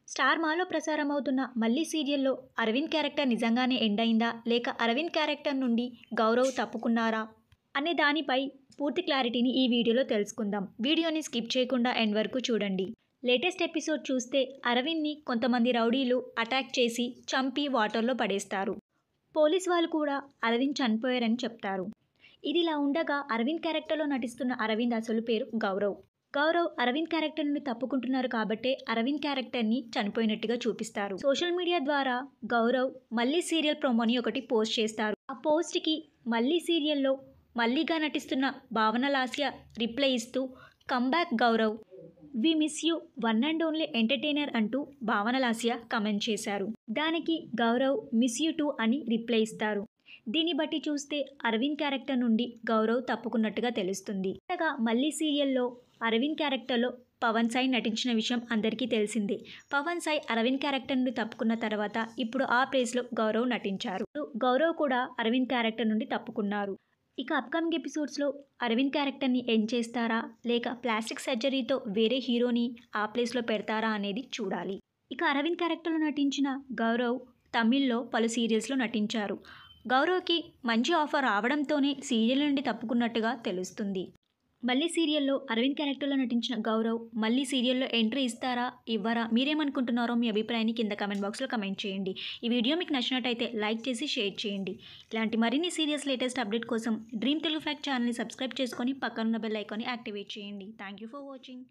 Star మాలో ప్రసారమవుతున్న మళ్ళీ సీరియల్లో అరవింద్ క్యారెక్టర్ నిజంగానే ఎండ్ అయిందా లేక అరవింద్ క్యారెక్టర్ నుండి గౌరవ్ తప్పుకున్నారా అనే దానిపై పూర్తి క్లారిటీని ఈ వీడియోలో తెలుసుకుందాం. వీడియోని స్కిప్ చేయకుండా ఎండ్ వరకు చూడండి. లేటెస్ట్ ఎపిసోడ్ చూస్తే అరవింద్ని కొంతమంది రౌడీలు అటాక్ చేసి చంపి వాటర్లో పడేస్తారు. పోలీస్ వాళ్ళు కూడా అరవింద్ చనిపోయారని చెప్తారు. ఇదిలా ఉండగా అరవింద్ క్యారెక్టర్లో నటిస్తున్న అరవింద్ అసలు పేరు గౌరవ్. అరవింద్ క్యారెక్టర్ నుండి తప్పుకుంటున్నారు కాబట్టే అరవింద్ క్యారెక్టర్ని చనిపోయినట్టుగా చూపిస్తారు. సోషల్ మీడియా ద్వారా గౌరవ్ మళ్ళీ సీరియల్ ప్రోమోని ఒకటి పోస్ట్ చేస్తారు. ఆ పోస్ట్కి మళ్ళీ సీరియల్లో మల్లీగా నటిస్తున్న భావన లాస్య రిప్లై ఇస్తూ comeback Gaurav, we miss you one and only entertainer అంటూ భావన లాస్య కమెంట్ చేశారు. దానికి గౌరవ్ మిస్ యూ టూ అని రిప్లై ఇస్తారు. దీన్ని బట్టి చూస్తే అరవింద్ క్యారెక్టర్ నుండి గౌరవ్ తప్పుకున్నట్టుగా తెలుస్తుంది. మళ్ళీ సీరియల్లో అరవింద్ క్యారెక్టర్లో పవన్ సాయి నటించిన విషయం అందరికీ తెలిసిందే. పవన్ సాయి అరవింద్ క్యారెక్టర్ నుండి తప్పుకున్న తర్వాత ఇప్పుడు ఆ ప్లేస్లో గౌరవ్ నటించారు. గౌరవ్ కూడా అరవింద్ క్యారెక్టర్ నుండి తప్పుకున్నారు. ఇక అప్కమింగ్ ఎపిసోడ్స్లో అరవింద్ క్యారెక్టర్ని ఎండ్ చేస్తారా లేక ప్లాస్టిక్ సర్జరీతో వేరే హీరోని ఆ ప్లేస్లో పెడతారా అనేది చూడాలి. ఇక అరవింద్ క్యారెక్టర్లో నటించిన గౌరవ్ తమిళ్లో పలు సీరియల్స్లో నటించారు. గౌరవ్కి మంచి ఆఫర్ రావడంతోనే సీరియల్ నుండి తప్పుకున్నట్టుగా తెలుస్తుంది. మళ్ళీ సీరియల్లో అరవింద్ క్యారెక్టర్లో నటించిన గౌరవ్ మళ్ళీ సీరియల్లో ఎంట్రీ ఇస్తారా ఇవ్వరా మీరేమనుకుంటున్నారో మీ అభిప్రాయాన్ని కింద కమెంట్ బాక్స్లో కమెంట్ చేయండి. ఈ వీడియో మీకు నచ్చినట్టయితే లైక్ చేసి షేర్ చేయండి. ఇలాంటి మరిన్ని సీరియల్స్ లేటెస్ట్ అప్డేట్ కోసం డ్రీమ్ తెలుగు ఫ్యాక్ట్ ఛానల్ని సబ్స్క్రైబ్ చేసుకొని పక్కనున్న బెల్ ఐకాన్ని యాక్టివేట్ చేయండి. Thank you for watching.